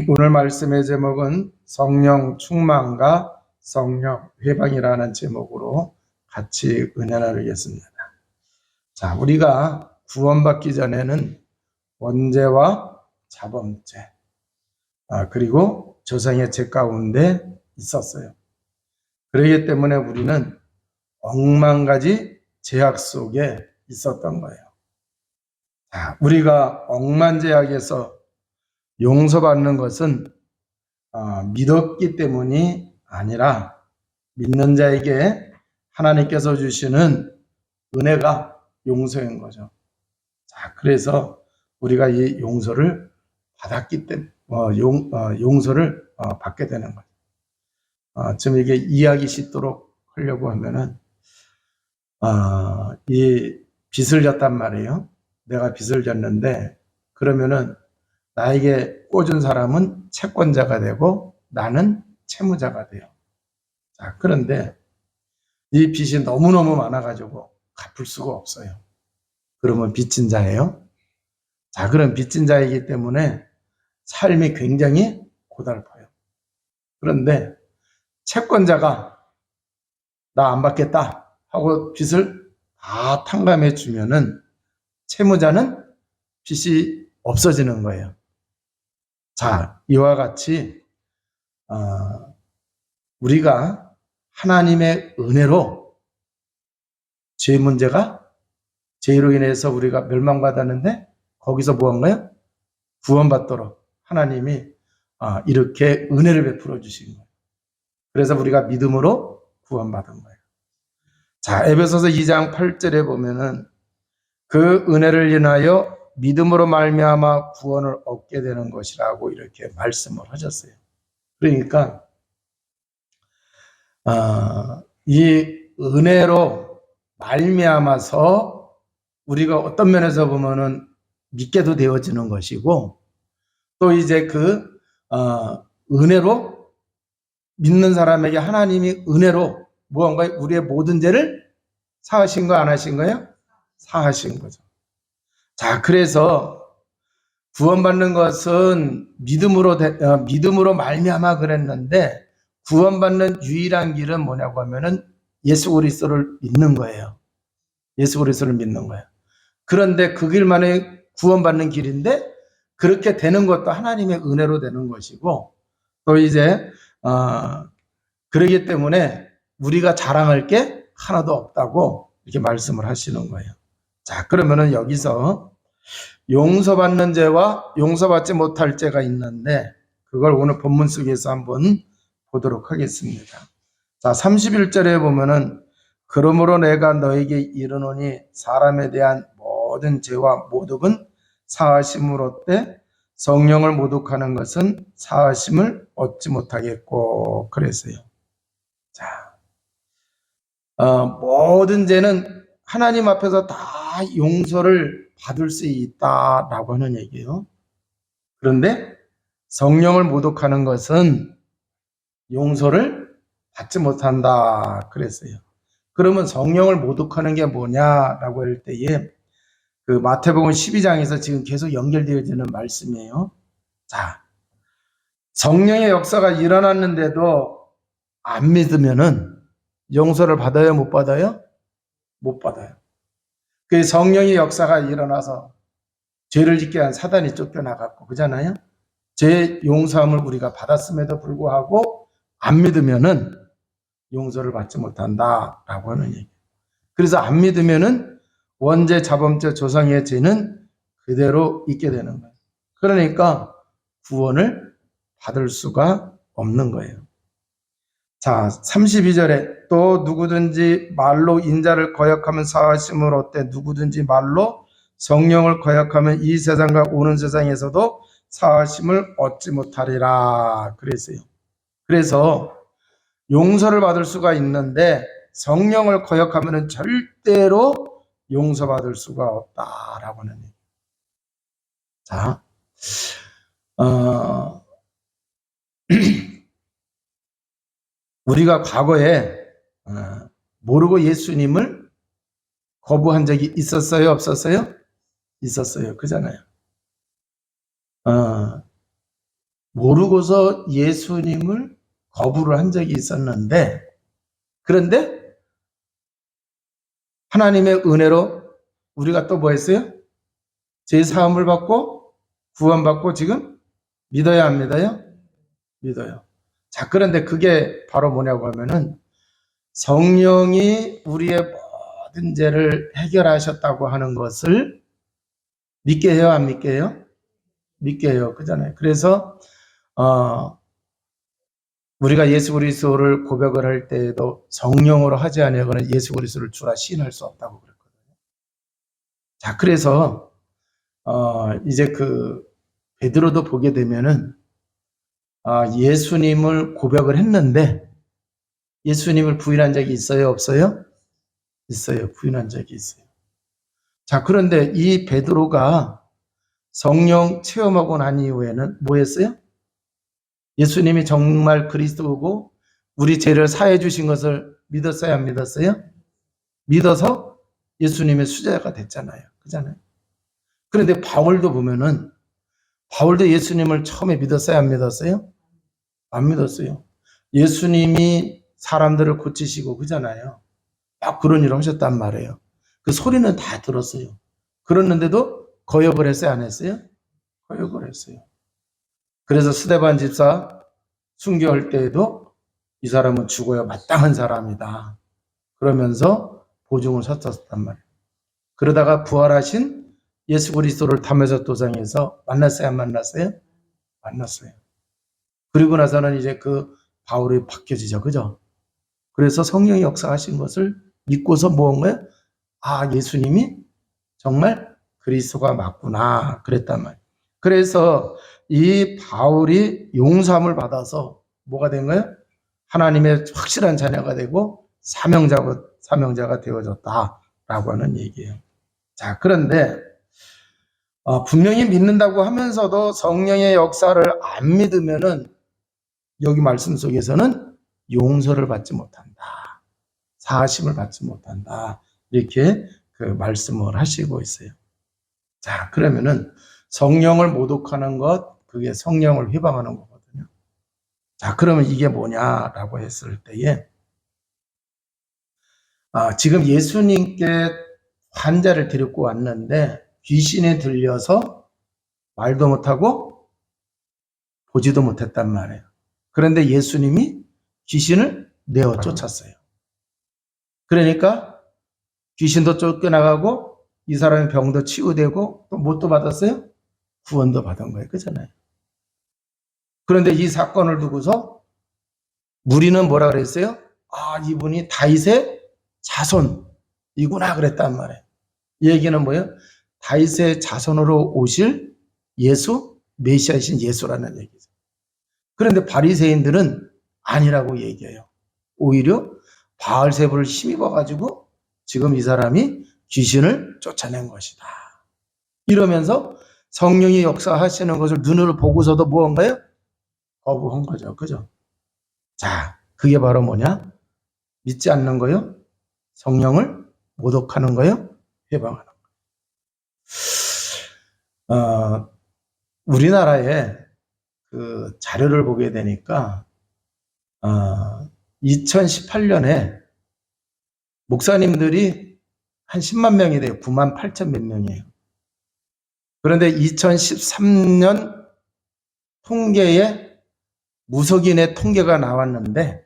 오늘 말씀의 제목은 성령 충만과 성령 회방이라는 제목으로 같이 은혜 나누겠습니다. 자, 우리가 구원받기 전에는 원죄와 자범죄, 그리고 조상의 죄 가운데 있었어요. 그렇기 때문에 우리는 억만 가지 죄악 속에 있었던 거예요. 자, 우리가 억만 죄악에서 용서받는 것은 믿었기 때문이 아니라 믿는 자에게 하나님께서 주시는 은혜가 용서인 거죠. 자, 그래서 우리가 이 용서를 받았기 때문에 용서를 받게 되는 거죠. 지금 이게 이야기 쉽도록 하려고 하면은 이 빚을 졌단 말이에요. 내가 빚을 졌는데 그러면은 나에게 꽂은 사람은 채권자가 되고 나는 채무자가 돼요. 자, 그런데 이 빚이 너무너무 많아가지고 갚을 수가 없어요. 그러면 빚진 자예요. 자, 그런 빚진 자이기 때문에 삶이 굉장히 고달퍼요. 그런데 채권자가 나 안 받겠다 하고 빚을 다 탕감해 주면은 채무자는 빚이 없어지는 거예요. 자, 이와 같이 우리가 하나님의 은혜로 죄 문제가 죄로 인해서 우리가 멸망받았는데 거기서 무언가요? 구원받도록 하나님이 이렇게 은혜를 베풀어 주신 거예요. 그래서 우리가 믿음으로 구원받은 거예요. 자, 에베소서 2장 8절에 보면은 그 은혜를 인하여 믿음으로 말미암아 구원을 얻게 되는 것이라고 이렇게 말씀을 하셨어요. 그러니까 이 은혜로 말미암아서 우리가 어떤 면에서 보면은 믿게도 되어지는 것이고 또 이제 그 은혜로 믿는 사람에게 하나님이 은혜로 무언가 우리의 모든 죄를 사하신 거 안 하신 거예요? 사하신 거죠. 자, 그래서 구원받는 것은 믿음으로 말미암아 그랬는데 구원받는 유일한 길은 뭐냐고 하면은 예수 그리스도를 믿는 거예요. 예수 그리스도를 믿는 거예요. 그런데 그 길만이 구원받는 길인데 그렇게 되는 것도 하나님의 은혜로 되는 것이고 또 이제 그러기 때문에 우리가 자랑할 게 하나도 없다고 이렇게 말씀을 하시는 거예요. 자, 그러면은 여기서 용서받는 죄와 용서받지 못할 죄가 있는데 그걸 오늘 본문 속에서 한번 보도록 하겠습니다. 자, 31절에 보면은 그러므로 내가 너에게 이르노니 사람에 대한 모든 죄와 모독은 사하심으로 때 성령을 모독하는 것은 사하심을 얻지 못하겠고 그랬어요. 자, 모든 죄는 하나님 앞에서 다 용서를 받을 수 있다라고 하는 얘기예요. 그런데 성령을 모독하는 것은 용서를 받지 못한다 그랬어요. 그러면 성령을 모독하는 게 뭐냐라고 할 때에 그 마태복음 12장에서 지금 계속 연결되어지는 말씀이에요. 자, 성령의 역사가 일어났는데도 안 믿으면은 용서를 받아요, 못 받아요? 못 받아요. 그 성령의 역사가 일어나서 죄를 짓게 한 사단이 쫓겨나갔고 그잖아요. 죄 용서함을 우리가 받았음에도 불구하고 안 믿으면은 용서를 받지 못한다라고 하는 얘기. 그래서 안 믿으면은 원죄, 자범죄, 조상의 죄는 그대로 있게 되는 거예요. 그러니까 구원을 받을 수가 없는 거예요. 자, 32절에 또 누구든지 말로 인자를 거역하면 사하심을 얻되 누구든지 말로 성령을 거역하면 이 세상과 오는 세상에서도 사하심을 얻지 못하리라 그랬어요. 그래서 용서를 받을 수가 있는데 성령을 거역하면 절대로 용서받을 수가 없다라고 하는 얘기예요. 자, 우리가 과거에 모르고 예수님을 거부한 적이 있었어요? 없었어요? 있었어요. 그잖아요. 모르고서 예수님을 거부를 한 적이 있었는데, 그런데 하나님의 은혜로 우리가 또 뭐 했어요? 제 사함을 받고 구원받고 지금 믿어야 안 믿어요? 믿어요. 자, 그런데 그게 바로 뭐냐고 하면은 성령이 우리의 모든 죄를 해결하셨다고 하는 것을 믿게 해요, 안 믿게 해요? 믿게 해요. 그잖아요. 그래서 우리가 예수 그리스도를 고백을 할 때에도 성령으로 하지 아니하고는 예수 그리스도를 주라 시인할 수 없다고 그랬거든요. 자, 그래서 이제 그 베드로도 보게 되면은 예수님을 고백을 했는데 예수님을 부인한 적이 있어요, 없어요? 있어요. 부인한 적이 있어요. 자, 그런데 이 베드로가 성령 체험하고 난 이후에는 뭐 했어요? 예수님이 정말 그리스도고 우리 죄를 사해 주신 것을 믿었어요, 안 믿었어요? 믿어서 예수님의 수제자가 됐잖아요. 그잖아요. 그런데 바울도 보면은 바울도 예수님을 처음에 믿었어요, 안 믿었어요? 안 믿었어요. 예수님이 사람들을 고치시고 그잖아요. 막 그런 일을 하셨단 말이에요. 그 소리는 다 들었어요. 그랬는데도 거역을 했어요, 안 했어요? 거역을 했어요. 그래서 스데반 집사 순교할 때에도 이 사람은 죽어야 마땅한 사람이다. 그러면서 보증을 섰었단 말이에요. 그러다가 부활하신 예수 그리스도를 담에서 도상에서 만났어요, 안 만났어요? 만났어요. 그리고 나서는 이제 그 바울이 바뀌어지죠. 그죠? 그래서 성령이 역사하신 것을 믿고서 뭐한 거예요? 예수님이 정말 그리스도가 맞구나. 그랬단 말이에요. 그래서 이 바울이 용서함을 받아서 뭐가 된 거예요? 하나님의 확실한 자녀가 되고 사명자가 되어졌다라고 하는 얘기예요. 자, 그런데 분명히 믿는다고 하면서도 성령의 역사를 안 믿으면은 여기 말씀 속에서는 용서를 받지 못한다. 사하심을 받지 못한다. 이렇게 그 말씀을 하시고 있어요. 자, 그러면은 성령을 모독하는 것, 그게 성령을 회방하는 거거든요. 자, 그러면 이게 뭐냐라고 했을 때에 지금 예수님께 환자를 데리고 왔는데 귀신에 들려서 말도 못하고 보지도 못했단 말이에요. 그런데 예수님이 귀신을 내어 쫓았어요. 그러니까 귀신도 쫓겨나가고 이 사람의 병도 치유되고 또 뭣도 받았어요? 구원도 받은 거예요. 그렇잖아요. 그런데 이 사건을 두고서 무리는 뭐라 그랬어요? 이분이 다윗의 자손이구나 그랬단 말이에요. 이 얘기는 뭐예요? 다윗의 자손으로 오실 예수, 메시아이신 예수라는 얘기죠. 그런데 바리새인들은 아니라고 얘기해요. 오히려 바알세부를 힘입어 가지고 지금 이 사람이 귀신을 쫓아낸 것이다. 이러면서 성령이 역사하시는 것을 눈으로 보고서도 무언가요? 거부한 거죠. 그죠? 자, 그게 바로 뭐냐? 믿지 않는 거요? 성령을 모독하는 거요? 해방하는 거. 우리나라에 그 자료를 보게 되니까 2018년에 목사님들이 한 10만 명이 돼요. 9만 8천 몇 명이에요. 그런데 2013년 통계에 무속인의 통계가 나왔는데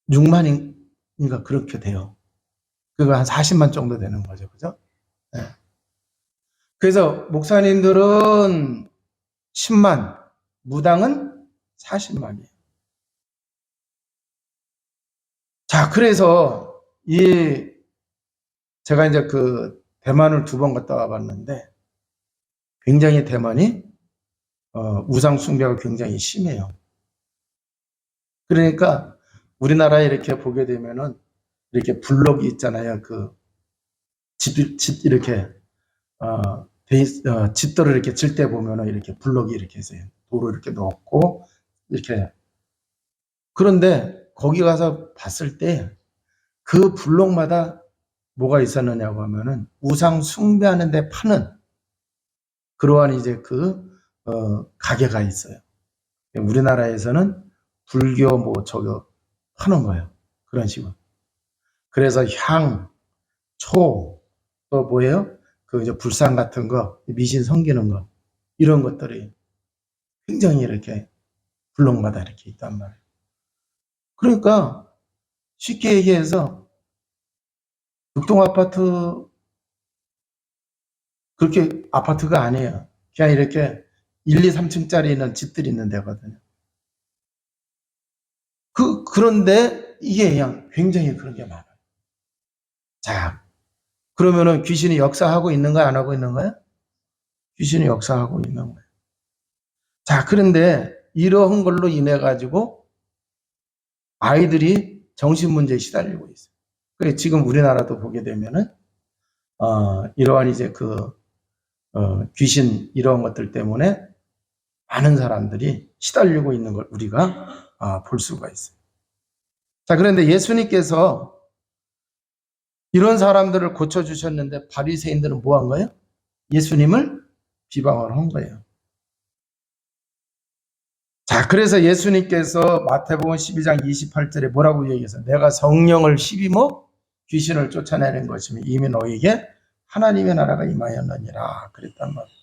36만인가 그렇게 돼요. 그거 한 40만 정도 되는 거죠. 그죠? 네. 그래서 목사님들은 10만, 무당은 40만이에요. 자, 그래서 제가 이제 그 대만을 2번 갔다 와봤는데 굉장히 대만이 우상 숭배가 굉장히 심해요. 그러니까 우리나라에 이렇게 보게 되면은 이렇게 블록이 있잖아요. 그 집 이렇게 집도를 이렇게 질 때 보면은 이렇게 블록이 이렇게 있어요. 도로 이렇게 놓고 이렇게. 그런데 거기 가서 봤을 때 그 블록마다 뭐가 있었느냐고 하면은 우상 숭배하는 데 파는 그러한 이제 가게가 있어요. 우리나라에서는 불교 저거 하는 거예요. 그런 식으로. 그래서 향, 초, 또 뭐예요? 이제 불상 같은 거, 미신 섬기는 거, 이런 것들이 굉장히 이렇게 불능마다 이렇게 있단 말이에요. 그러니까 쉽게 얘기해서 독동 아파트 그렇게 아파트가 아니에요. 그냥 이렇게 1, 2, 3층짜리 있는 집들이 있는 데거든요. 그런데 이게 그냥 굉장히 그런 게 많아요. 자, 그러면은 귀신이 역사하고 있는 거야, 안 하고 있는 거야? 귀신이 역사하고 있는 거예요. 자, 그런데 이러한 걸로 인해 가지고 아이들이 정신문제에 시달리고 있어요. 그래, 지금 우리나라도 보게 되면은, 이러한 이제 귀신 이런 것들 때문에 많은 사람들이 시달리고 있는 걸 우리가 볼 수가 있어요. 자, 그런데 예수님께서 이런 사람들을 고쳐주셨는데 바리새인들은 뭐 한 거예요? 예수님을 비방을 한 거예요. 자, 그래서 예수님께서 마태복음 12장 28절에 뭐라고 얘기해서 내가 성령을 힘입어 귀신을 쫓아내는 것이면 이미 너에게 하나님의 나라가 임하였느니라 그랬단 말이에요.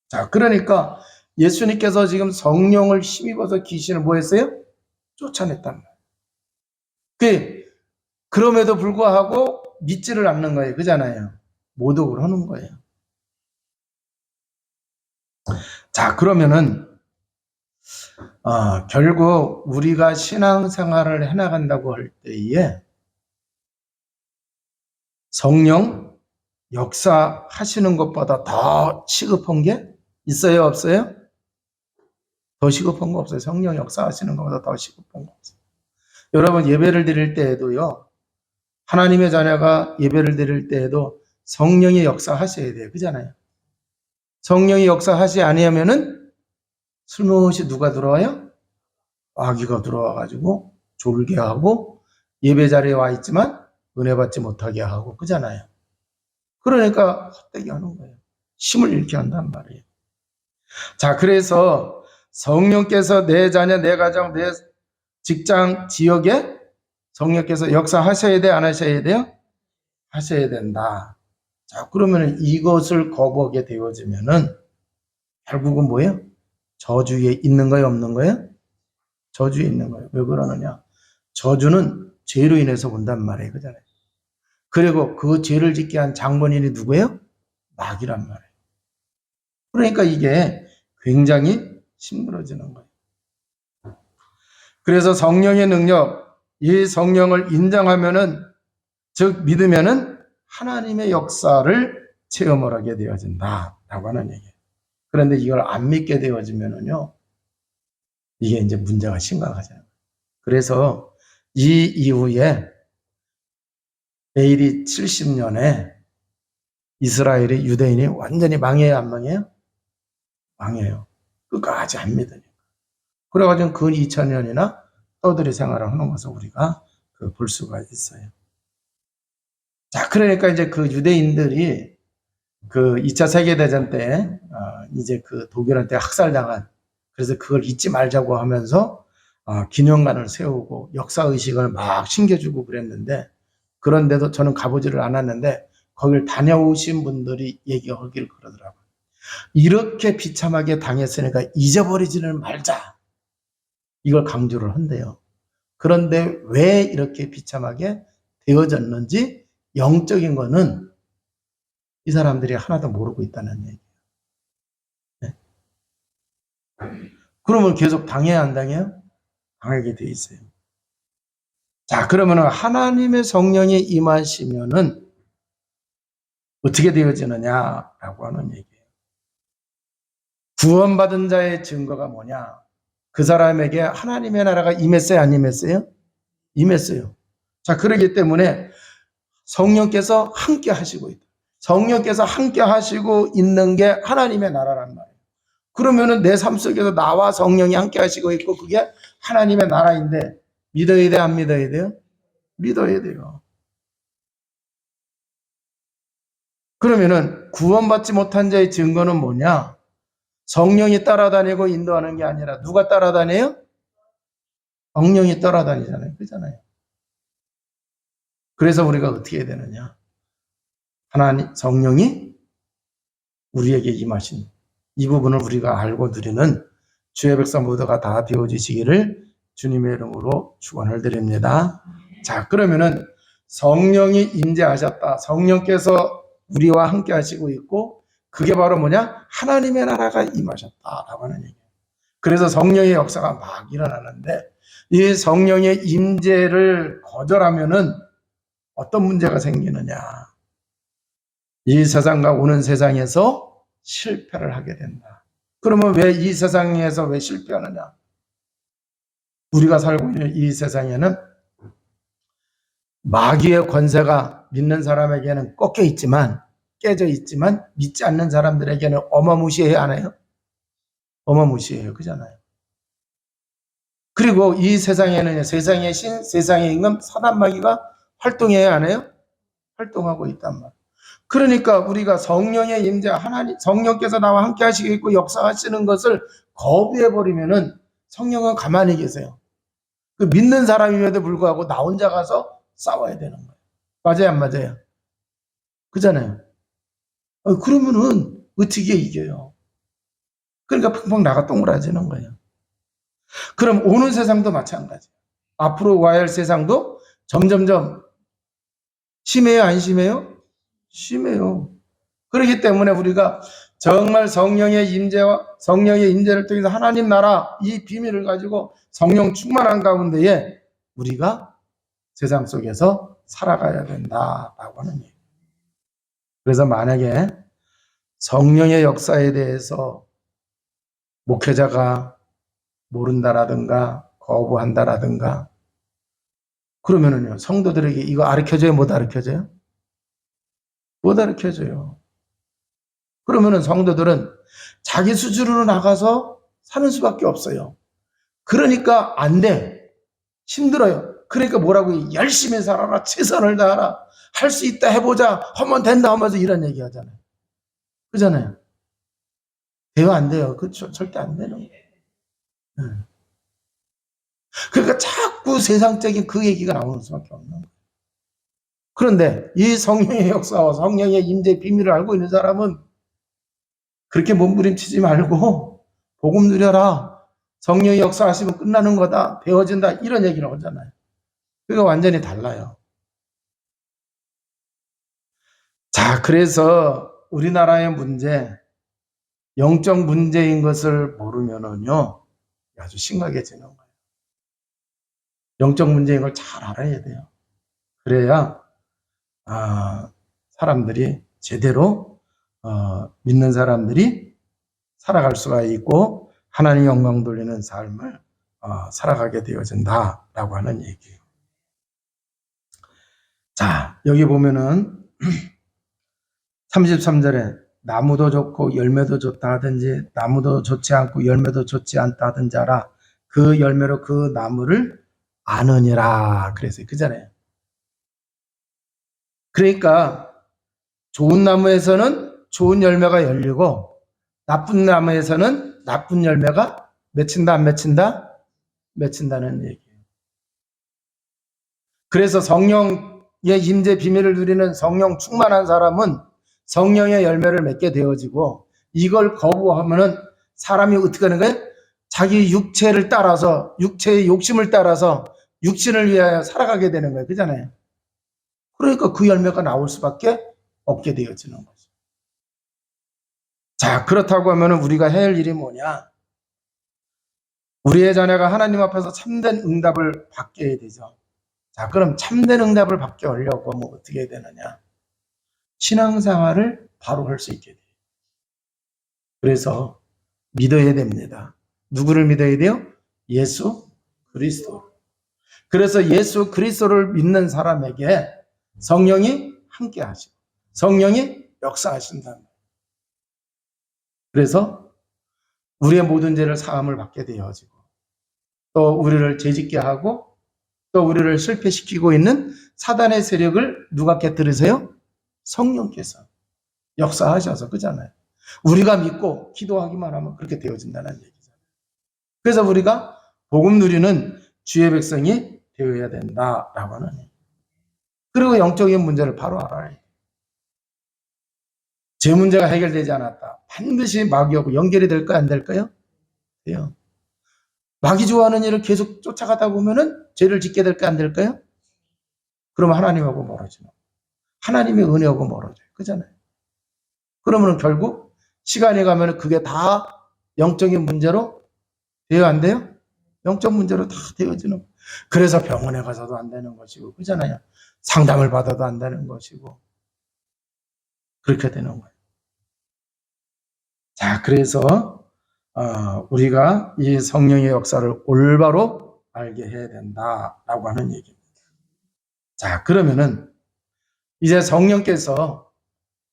자, 그러니까 예수님께서 지금 성령을 힘입어서 귀신을 뭐 했어요? 쫓아냈단 말이에요. 그럼에도 불구하고 믿지를 않는 거예요. 그잖아요. 모독을 하는 거예요. 자, 그러면은 결국 우리가 신앙생활을 해나간다고 할 때에 성령 역사하시는 것보다 더 시급한 게 있어요, 없어요? 더 시급한 거 없어요. 성령 역사하시는 것보다 더 시급한 거 없어요. 여러분 예배를 드릴 때에도요, 하나님의 자녀가 예배를 드릴 때에도 성령이 역사하셔야 돼요. 그잖아요. 성령이 역사하지 아니하면은 슬며시 누가 들어와요? 마귀가 들어와가지고 졸게 하고 예배 자리에 와 있지만 은혜 받지 못하게 하고 그잖아요. 그러니까 헛되게 하는 거예요. 힘을 잃게 한단 말이에요. 자, 그래서 성령께서 내 자녀, 내 가정, 내 직장, 지역에 성령께서 역사하셔야 돼, 안 하셔야 돼요? 하셔야 된다. 자, 그러면 이것을 거부하게 되어지면은 결국은 뭐예요? 저주에 있는 거예요, 없는 거예요? 저주에 있는 거예요. 왜 그러느냐? 저주는 죄로 인해서 온단 말이에요. 그잖아요. 그리고 그 죄를 짓게 한 장본인이 누구예요? 마귀란 말이에요. 그러니까 이게 굉장히 힘들어지는 거예요. 그래서 성령의 능력, 이 성령을 인정하면은, 즉 믿으면은 하나님의 역사를 체험을 하게 되어진다라고 하는 얘기예요. 그런데 이걸 안 믿게 되어지면은요, 이게 이제 문제가 심각하잖아요. 그래서 이 이후에 AD 70년에 이스라엘이 유대인이 완전히 망해요, 안 망해요? 망해요. 끝까지 안 믿으니까. 그래가지고 근 2000년이나 떠들이 생활을 하는 것을 우리가 볼 수가 있어요. 자, 그러니까 이제 유대인들이 2차 세계대전 때, 이제 독일한테 학살당한, 그래서 그걸 잊지 말자고 하면서, 기념관을 세우고 역사의식을 막 심겨주고 그랬는데, 그런데도 저는 가보지를 않았는데, 거길 다녀오신 분들이 얘기하기를 그러더라고요. 이렇게 비참하게 당했으니까 잊어버리지는 말자. 이걸 강조를 한대요. 그런데 왜 이렇게 비참하게 되어졌는지 영적인 거는 이 사람들이 하나도 모르고 있다는 얘기예요. 네. 그러면 계속 당해야 안 당해요? 당하게 돼 있어요. 자, 그러면 하나님의 성령이 임하시면은 어떻게 되어지느냐라고 하는 얘기예요. 구원받은 자의 증거가 뭐냐? 그 사람에게 하나님의 나라가 임했어요, 안 임했어요? 임했어요. 자, 그러기 때문에 성령께서 함께 하시고 있다. 성령께서 함께 하시고 있는 게 하나님의 나라란 말이에요. 그러면은 내 삶 속에서 나와 성령이 함께 하시고 있고 그게 하나님의 나라인데 믿어야 돼, 안 믿어야 돼요? 믿어야 돼요. 그러면은 구원받지 못한 자의 증거는 뭐냐? 성령이 따라다니고 인도하는 게 아니라 누가 따라다녀요? 성령이 따라다니잖아요. 그렇잖아요. 그래서 우리가 어떻게 해야 되느냐? 하나님 성령이 우리에게 임하신 이 부분을 우리가 알고 누리는 주의 백성 모두가 다 되어지시기를 주님의 이름으로 축원을 드립니다. 자, 그러면은 성령이 임재하셨다. 성령께서 우리와 함께 하시고 있고 그게 바로 뭐냐? 하나님의 나라가 임하셨다라고 하는 얘기예요. 그래서 성령의 역사가 막 일어나는데 이 성령의 임재를 거절하면은 어떤 문제가 생기느냐? 이 세상과 오는 세상에서 실패를 하게 된다. 그러면 왜 이 세상에서 왜 실패하느냐? 우리가 살고 있는 이 세상에는 마귀의 권세가 믿는 사람에게는 꺾여 있지만 깨져 있지만 믿지 않는 사람들에게는 어마무시해야 하나요? 어마무시해요. 그잖아요. 그리고 이 세상에는 세상의 신, 세상의 임금, 사단 마귀가 활동해야 하나요? 활동하고 있단 말이에요. 그러니까 우리가 성령의 임재, 하나님, 성령께서 나와 함께 하시겠고 역사하시는 것을 거부해 버리면은 성령은 가만히 계세요. 그 믿는 사람임에도 불구하고 나 혼자 가서 싸워야 되는 거예요. 맞아요, 안 맞아요? 그잖아요. 그러면은 어떻게 이겨요? 그러니까 펑펑 나가 동그라지는 거예요. 그럼 오는 세상도 마찬가지예요. 앞으로 와야 할 세상도 점점점 심해요, 안 심해요? 심해요. 그렇기 때문에 우리가 정말 성령의 임재를 통해서 하나님 나라 이 비밀을 가지고 성령 충만한 가운데에 우리가 세상 속에서 살아가야 된다라고 하는 얘기예요. 그래서 만약에 성령의 역사에 대해서 목회자가 모른다라든가 거부한다라든가 그러면은요 성도들에게 이거 가르쳐줘요, 못 가르쳐줘요? 못 가르쳐줘요. 그러면은 성도들은 자기 수준으로 나가서 사는 수밖에 없어요. 그러니까 안 돼. 힘들어요. 그러니까 뭐라고 열심히 살아라. 최선을 다하라. 할 수 있다 해보자. 하면 된다 하면서 이런 얘기 하잖아요. 그잖아요. 돼요, 안 돼요? 그렇죠. 절대 안 되는 거예요. 그러니까 자꾸 세상적인 그 얘기가 나오는 수밖에 없는 거예요. 그런데 이 성령의 역사와 성령의 임재 비밀을 알고 있는 사람은 그렇게 몸부림치지 말고 복음 누려라. 성령의 역사하시면 끝나는 거다. 배워진다. 이런 얘기를 하잖아요. 그게 완전히 달라요. 자, 그래서 우리나라의 문제, 영적 문제인 것을 모르면은요, 아주 심각해지는 거예요. 영적 문제인 걸 잘 알아야 돼요. 그래야 사람들이 제대로 믿는 사람들이 살아갈 수가 있고 하나님 영광 돌리는 삶을 살아가게 되어진다라고 하는 얘기예요. 자, 여기 보면은 33절에 나무도 좋고 열매도 좋다 하든지 나무도 좋지 않고 열매도 좋지 않다 하든지 알아. 그 열매로 그 나무를 아느니라 그랬어요. 그잖아요. 그러니까 좋은 나무에서는 좋은 열매가 열리고 나쁜 나무에서는 나쁜 열매가 맺힌다 안 맺힌다? 맺힌다는 얘기예요. 그래서 성령의 임재 비밀을 누리는 성령 충만한 사람은 성령의 열매를 맺게 되어지고 이걸 거부하면은 사람이 어떻게 하는 거예요? 자기 육체를 따라서 육체의 욕심을 따라서 육신을 위하여 살아가게 되는 거예요. 그잖아요. 그러니까 그 열매가 나올 수밖에 없게 되어지는 거죠. 자, 그렇다고 하면 우리가 해야 할 일이 뭐냐? 우리의 자녀가 하나님 앞에서 참된 응답을 받게 되죠. 자, 그럼 참된 응답을 받게 하려고 하면 어떻게 해야 되느냐? 신앙생활을 바로 할 수 있게 돼요. 그래서 믿어야 됩니다. 누구를 믿어야 돼요? 예수 그리스도. 그래서 예수 그리스도를 믿는 사람에게 성령이 함께 하시고 성령이 역사하신다. 그래서 우리의 모든 죄를 사함을 받게 되어지고 또 우리를 죄짓게 하고 또 우리를 실패시키고 있는 사단의 세력을 누가 깨뜨리세요? 성령께서. 역사하셔서 그잖아요. 우리가 믿고 기도하기만 하면 그렇게 되어진다는 얘기잖아요. 그래서 우리가 복음 누리는 주의 백성이 되어야 된다라고 하는 얘기예요. 그리고 영적인 문제를 바로 알아야 해요. 제 문제가 해결되지 않았다. 반드시 마귀하고 연결이 될까요? 안 될까요? 돼요. 마귀 좋아하는 일을 계속 쫓아가다 보면은 죄를 짓게 될까요? 안 될까요? 그러면 하나님하고 멀어지는. 하나님의 은혜하고 멀어져요. 그잖아요. 그러면 결국 시간이 가면 그게 다 영적인 문제로 돼요? 안 돼요? 영적 문제로 다 되어지는 거예요. 그래서 병원에 가서도 안 되는 것이고, 그잖아요. 상담을 받아도 안 되는 것이고, 그렇게 되는 거예요. 자, 그래서 우리가 이 성령의 역사를 올바로 알게 해야 된다라고 하는 얘기입니다. 자, 그러면은 이제 성령께서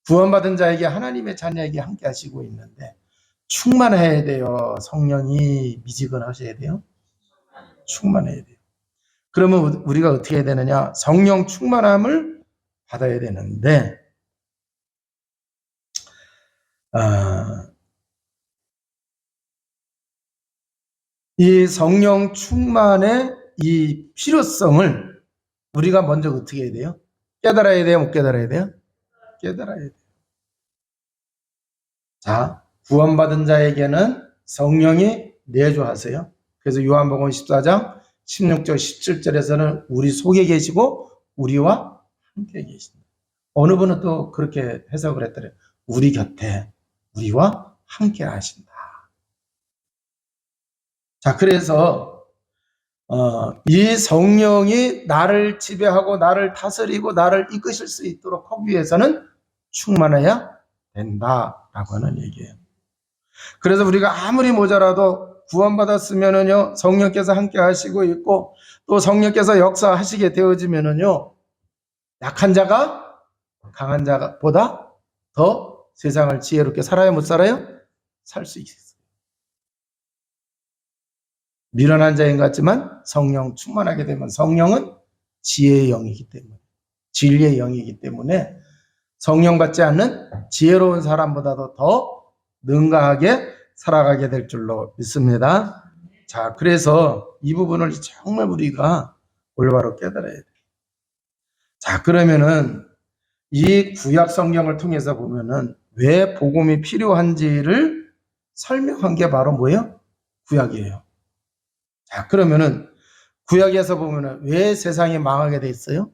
구원받은 자에게 하나님의 자녀에게 함께 하시고 있는데 충만해야 돼요. 성령이 미지근하셔야 돼요. 충만해야 돼요. 그러면 우리가 어떻게 해야 되느냐? 성령 충만함을 받아야 되는데 이 성령 충만의 이 필요성을 우리가 먼저 어떻게 해야 돼요? 깨달아야 돼요? 못 깨달아야 돼요? 깨달아야 돼요. 자, 구원받은 자에게는 성령이 내주하세요. 그래서 요한복음 14장 16절 17절에서는 우리 속에 계시고 우리와 함께 계신다. 어느 분은 또 그렇게 해석을 했더래요. 우리 곁에 우리와 함께 하신다. 자, 그래서 이 성령이 나를 지배하고 나를 다스리고 나를 이끄실 수 있도록 하기 위해서는 충만해야 된다라고 하는 얘기예요. 그래서 우리가 아무리 모자라도 구원받았으면은요, 성령께서 함께 하시고 있고, 또 성령께서 역사하시게 되어지면은요, 약한 자가 강한 자보다 더 세상을 지혜롭게 살아요, 못 살아요? 살 수 있어요. 미련한 자인 것 같지만 성령 충만하게 되면 성령은 지혜의 영이기 때문에, 진리의 영이기 때문에 성령 받지 않는 지혜로운 사람보다도 더 능가하게 살아가게 될 줄로 믿습니다. 자, 그래서 이 부분을 정말 우리가 올바로 깨달아야 돼요. 자, 그러면은 이 구약 성경을 통해서 보면은 왜 복음이 필요한지를 설명한 게 바로 뭐예요? 구약이에요. 자, 그러면은 구약에서 보면은 왜 세상이 망하게 돼 있어요?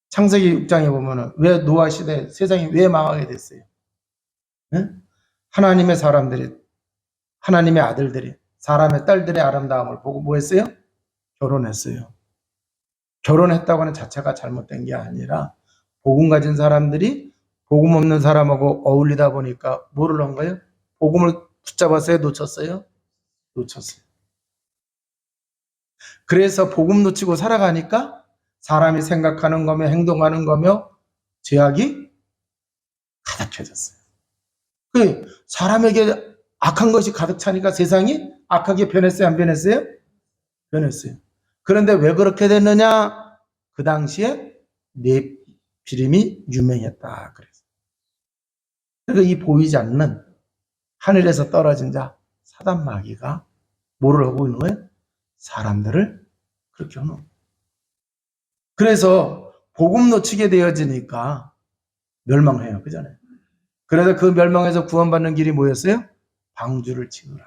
창세기 6장에 보면은 왜 노아 시대 세상이 왜 망하게 됐어요? 네? 하나님의 사람들이, 하나님의 아들들이, 사람의 딸들의 아름다움을 보고 뭐 했어요? 결혼했어요. 결혼했다고 하는 자체가 잘못된 게 아니라 복음 가진 사람들이 복음 없는 사람하고 어울리다 보니까 뭐를 한 거예요? 복음을 붙잡았어요? 놓쳤어요? 놓쳤어요. 그래서 복음 놓치고 살아가니까 사람이 생각하는 거며 행동하는 거며 죄악이 가득해졌어요. 그 사람에게 악한 것이 가득 차니까 세상이 악하게 변했어요? 안 변했어요? 변했어요. 그런데 왜 그렇게 됐느냐? 그 당시에 넷피림이 유명했다. 그래서. 그러니까 이 보이지 않는 하늘에서 떨어진 자 사단 마귀가 뭐를 하고 있는 거예요? 사람들을 그렇게 하는 거예요. 그래서 복음 놓치게 되어지니까 멸망해요. 그잖아요. 그래서 그 멸망에서 구원받는 길이 뭐였어요? 방주를 지으라.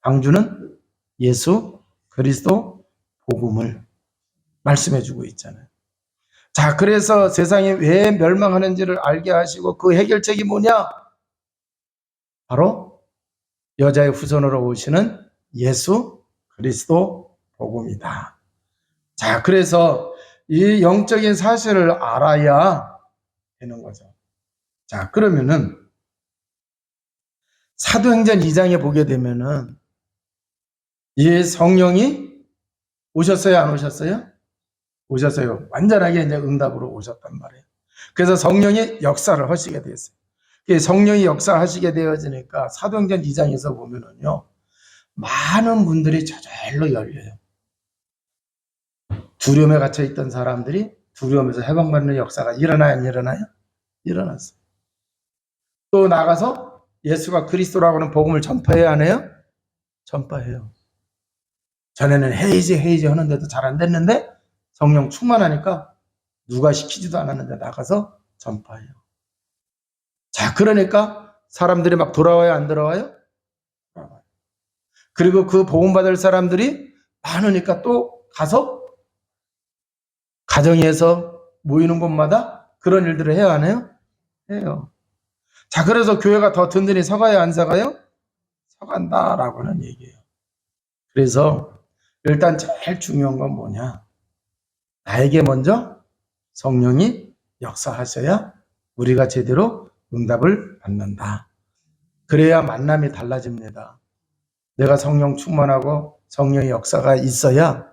방주는 예수 그리스도 복음을 말씀해주고 있잖아요. 자, 그래서 세상이 왜 멸망하는지를 알게 하시고 그 해결책이 뭐냐? 바로 여자의 후손으로 오시는 예수 그리스도 복음이다. 자, 그래서 이 영적인 사실을 알아야 되는 거죠. 자, 그러면은 사도행전 2장에 보게 되면은 이 성령이 오셨어요, 안 오셨어요? 오셨어요. 완전하게 이제 응답으로 오셨단 말이에요. 그래서 성령이 역사를 하시게 됐어요. 성령이 역사하시게 되어지니까 사도행전 2장에서 보면은요, 많은 분들이 저절로 열려요. 두려움에 갇혀있던 사람들이 두려움에서 해방받는 역사가 일어나요, 안 일어나요? 일어났어요. 또 나가서 예수가 그리스도라고 하는 복음을 전파해야 하네요? 전파해요. 전에는 헤이지 하는데도 잘 안 됐는데 성령 충만하니까 누가 시키지도 않았는데 나가서 전파해요. 자, 그러니까 사람들이 막 돌아와요, 안 돌아와요? 그리고 그 복음 받을 사람들이 많으니까 또 가서 가정에서 모이는 곳마다 그런 일들을 해야 하나요? 해요. 자, 그래서 교회가 더 든든히 서가요, 안 서가요? 서간다라고 하는 얘기예요. 그래서 일단 제일 중요한 건 뭐냐? 나에게 먼저 성령이 역사하셔야 우리가 제대로 응답을 받는다. 그래야 만남이 달라집니다. 내가 성령 충만하고 성령의 역사가 있어야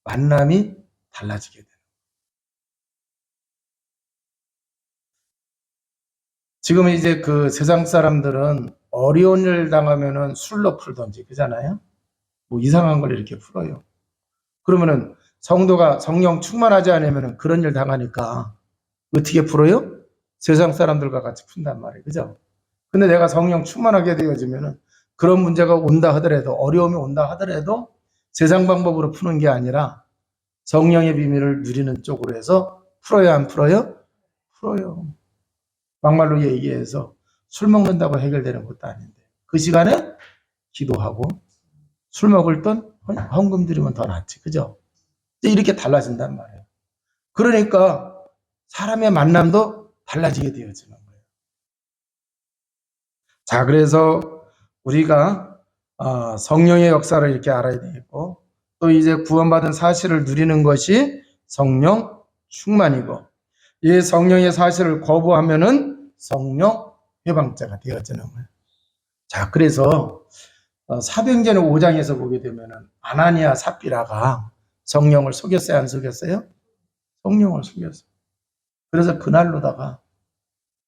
만남이 달라지게 돼요. 지금 이제 그 세상 사람들은 어려운 일 당하면은 술로 풀던지 그잖아요. 뭐 이상한 걸 이렇게 풀어요. 그러면은 성도가 성령 충만하지 않으면은 그런 일 당하니까 어떻게 풀어요? 세상 사람들과 같이 푼단 말이에요. 그죠? 근데 내가 성령 충만하게 되어지면은 그런 문제가 온다 하더라도 어려움이 온다 하더라도 세상 방법으로 푸는 게 아니라 성령의 비밀을 누리는 쪽으로 해서 풀어야 안 풀어요? 풀어요. 막말로 얘기해서 술 먹는다고 해결되는 것도 아닌데 그 시간에 기도하고 술 먹을 돈 헌금 드리면 더 낫지. 그죠? 이렇게 달라진단 말이에요. 그러니까 사람의 만남도 달라지게 되어지는 거예요. 자, 그래서 우리가 성령의 역사를 이렇게 알아야 되겠고 또 이제 구원받은 사실을 누리는 것이 성령 충만이고 이 성령의 사실을 거부하면은 성령 회방자가 되어지는 거예요. 자, 그래서 사도행전 5장에서 보게 되면은 아나니아 삽비라가 성령을 속였어요, 안 속였어요? 성령을 속였어요. 그래서 그날로다가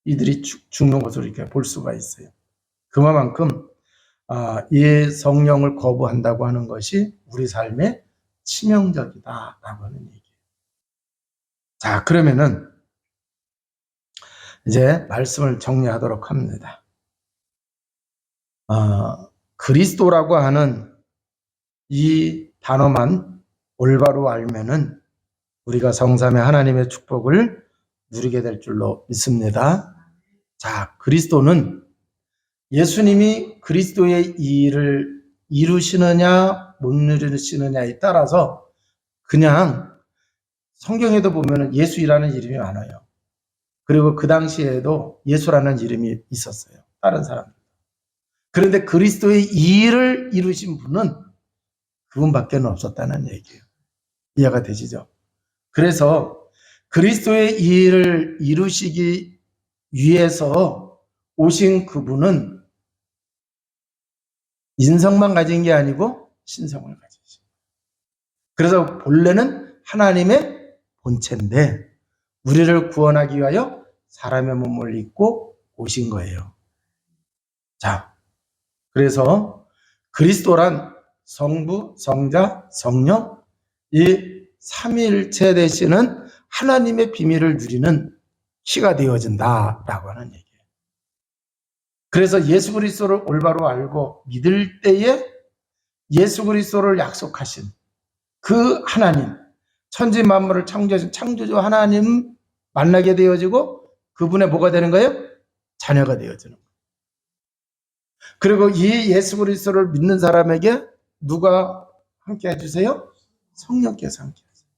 이들이 죽는 것을 이렇게 볼 수가 있어요. 그만큼 이 성령을 거부한다고 하는 것이 우리 삶에 치명적이다라고 하는 얘기예요. 자, 그러면은 이제 말씀을 정리하도록 합니다. 그리스도라고 하는 이 단어만 올바로 알면은 우리가 성삼위 하나님의 축복을 누리게 될 줄로 믿습니다. 자, 그리스도는 예수님이 그리스도의 일을 이루시느냐 못 이루시느냐에 따라서 그냥 성경에도 보면 예수이라는 이름이 많아요. 그리고 그 당시에도 예수라는 이름이 있었어요. 다른 사람들. 그런데 그리스도의 일을 이루신 분은 그분밖에 없었다는 얘기예요. 이해가 되시죠? 그래서 그리스도의 일을 이루시기 위해서 오신 그분은 인성만 가진 게 아니고 신성을 가지신 거예요. 그래서 본래는 하나님의 본체인데 우리를 구원하기 위하여 사람의 몸을 입고 오신 거예요. 자, 그래서 그리스도란 성부, 성자, 성령 이 삼위일체 되시는 하나님의 비밀을 누리는 피가 되어진다라고 하는 얘기예요. 그래서 예수 그리스도를 올바로 알고 믿을 때에 예수 그리스도를 약속하신 그 하나님, 천지 만물을 창조하신 창조주 하나님 만나게 되어지고 그분의 뭐가 되는 거예요? 자녀가 되어지는 거예요. 그리고 이 예수 그리스도를 믿는 사람에게 누가 함께 해주세요? 성령께서 함께 하세요.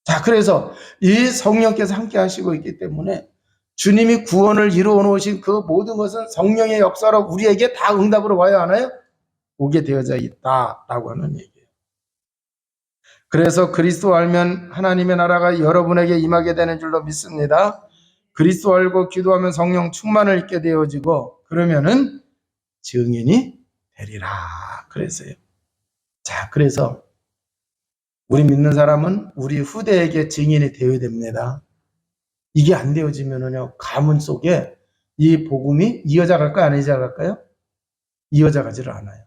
자, 그래서 이 성령께서 함께 하시고 있기 때문에 주님이 구원을 이루어 놓으신 그 모든 것은 성령의 역사로 우리에게 다 응답으로 와야 하나요? 오게 되어져 있다라고 하는 얘기예요. 그래서 그리스도 알면 하나님의 나라가 여러분에게 임하게 되는 줄로 믿습니다. 그리스도 알고 기도하면 성령 충만을 입게 되어지고 그러면은 증인이 되리라 그랬어요. 자, 그래서 우리 믿는 사람은 우리 후대에게 증인이 되어야 됩니다. 이게 안 되어지면은요 가문 속에 이 복음이 이어져 갈까요? 안 이어져 갈까요? 이어져 가지를 않아요.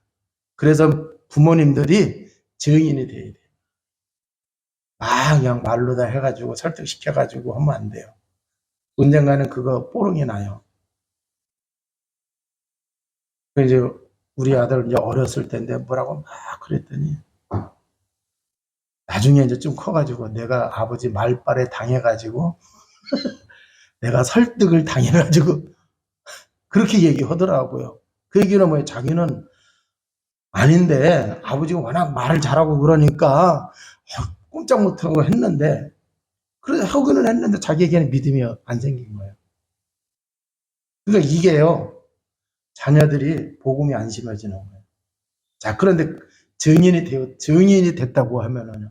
그래서 부모님들이 증인이 돼야 돼요. 그냥 말로 다 해가지고 설득시켜가지고 하면 안 돼요. 언젠가는 그거 뽀롱이 나요. 이제 우리 아들 이제 어렸을 때인데 뭐라고 막 그랬더니 나중에 이제 좀 커가지고 내가 아버지 말빨에 당해가지고 내가 설득을 당해가지고 그렇게 얘기하더라고요. 그 얘기는 뭐예요? 자기는 아닌데 아버지가 워낙 말을 잘하고 그러니까 꼼짝 못하고 했는데 그래서 하기는 했는데 자기에게는 믿음이 안 생긴 거예요. 그러니까 이게요. 자녀들이 복음이 안 심어지는 거예요. 자, 그런데 증인이 됐다고 하면은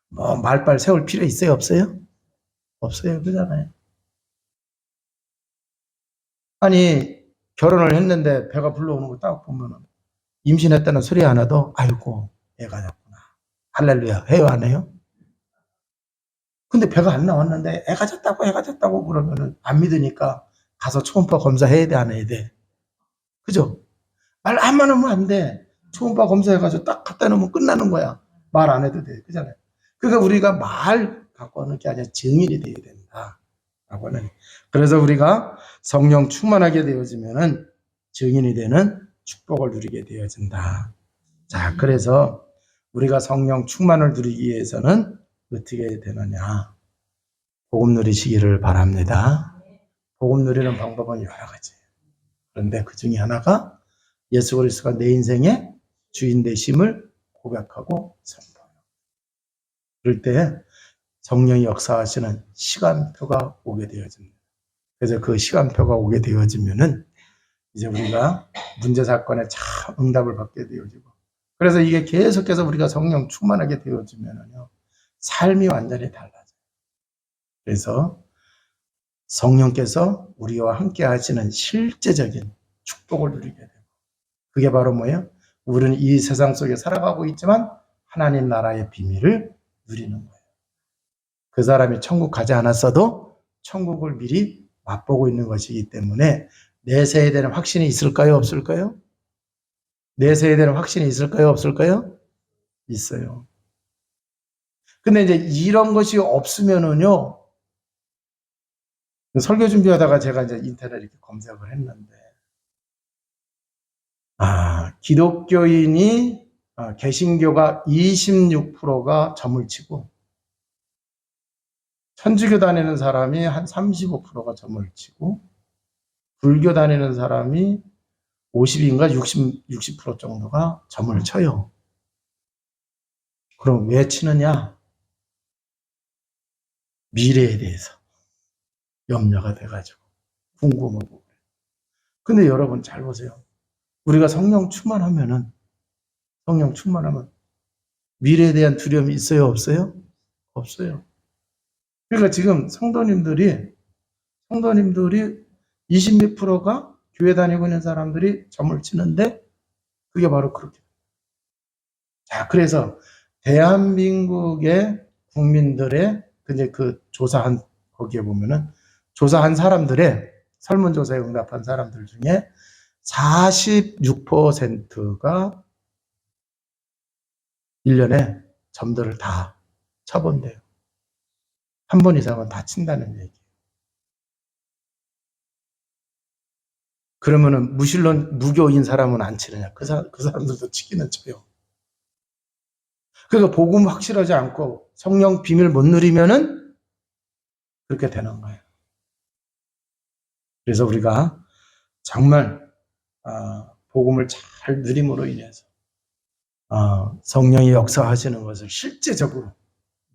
뭐 말빨 세울 필요 있어요? 없어요? 없어요. 그잖아요. 아니, 결혼을 했는데 배가 불러오는 거 딱 보면은 임신했다는 소리 하나도 아이고 애가 졌구나. 할렐루야. 해요 안 해요? 근데 배가 안 나왔는데 애가 졌다고 그러면은 안 믿으니까 가서 초음파 검사해야 돼 안 해야 돼? 그죠? 말 한번 하면 안 돼. 초음파 검사해가지고 딱 갖다 놓으면 끝나는 거야. 말 안 해도 돼. 그잖아요. 그러니까 우리가 말 갖고 하는 게 아니라 증인이 되어야 된다. 라고 하는. 그래서 우리가 성령 충만하게 되어지면은 증인이 되는 축복을 누리게 되어진다. 자, 그래서 우리가 성령 충만을 누리기 위해서는 어떻게 되느냐. 복음 누리시기를 바랍니다. 복음 누리는 방법은 여러 가지예요. 그런데 그 중에 하나가 예수 그리스도가 내 인생의 주인 되심을 고백하고 선포해요. 그럴 때 성령이 역사하시는 시간표가 오게 되어집니다. 그래서 그 시간표가 오게 되어지면은 이제 우리가 문제 사건에 참 응답을 받게 되어지고, 그래서 이게 계속해서 우리가 성령 충만하게 되어지면은요 삶이 완전히 달라져요. 그래서 성령께서 우리와 함께 하시는 실제적인 축복을 누리게 되고, 그게 바로 뭐예요? 우리는 이 세상 속에 살아가고 있지만 하나님 나라의 비밀을 누리는 거예요. 그 사람이 천국 가지 않았어도 천국을 미리 맛보고 있는 것이기 때문에 내세에 대한 확신이 있을까요? 없을까요? 내세에 대한 확신이 있을까요? 없을까요? 있어요. 근데 이제 이런 것이 없으면은요, 설교 준비하다가 제가 이제 인터넷 이렇게 검색을 했는데, 기독교인이, 개신교가 26%가 점을 치고, 천주교 다니는 사람이 한 35%가 점을 치고, 불교 다니는 사람이 50인가 60% 정도가 점을 쳐요. 그럼 왜 치느냐? 미래에 대해서 염려가 돼가지고 궁금하고. 근데 여러분 잘 보세요. 우리가 성령 충만하면 미래에 대한 두려움이 있어요? 없어요? 없어요. 그러니까 지금 성도님들이 20몇 프로가 교회 다니고 있는 사람들이 점을 치는데 그게 바로 그렇게. 자, 그래서 대한민국의 국민들의 근데 그 조사한 거기에 보면은 조사한 사람들의 설문조사에 응답한 사람들 중에 46%가 1년에 점들을 다 쳐본대요. 한 번 이상은 다 친다는 얘기예요. 그러면은 무교인 사람은 안 치느냐? 그 사람들도 치기는 쳐요. 그러니까 복음 확실하지 않고 성령 비밀 못 누리면은 그렇게 되는 거예요. 그래서 우리가 정말 복음을 잘 누림으로 인해서 성령이 역사하시는 것을 실제적으로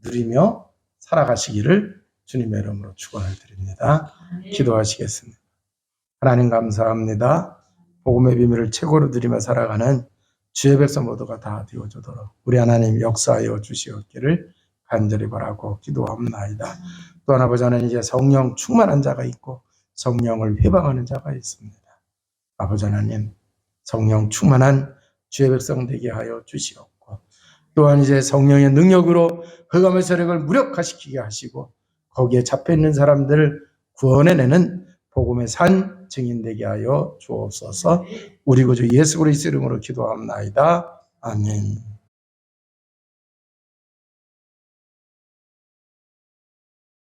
누리며 살아가시기를 주님의 이름으로 축원을 드립니다. 기도하시겠습니다. 하나님 감사합니다. 복음의 비밀을 최고로 누리며 살아가는 주의 백성 모두가 다 되어주도록 우리 하나님 역사하여 주시옵기를 간절히 바라고 기도합나이다. 또한 아버지 하나님, 이제 성령 충만한 자가 있고 성령을 회방하는 자가 있습니다. 아버지 하나님, 성령 충만한 주의 백성 되게 하여 주시옵고, 또한 이제 성령의 능력으로 흑암의 세력을 무력화시키게 하시고 거기에 잡혀있는 사람들을 구원해내는 복음의 산 증인 되게 하여 주옵소서. 우리 구주 예수 그리스도 이름으로 기도합나이다. 아멘.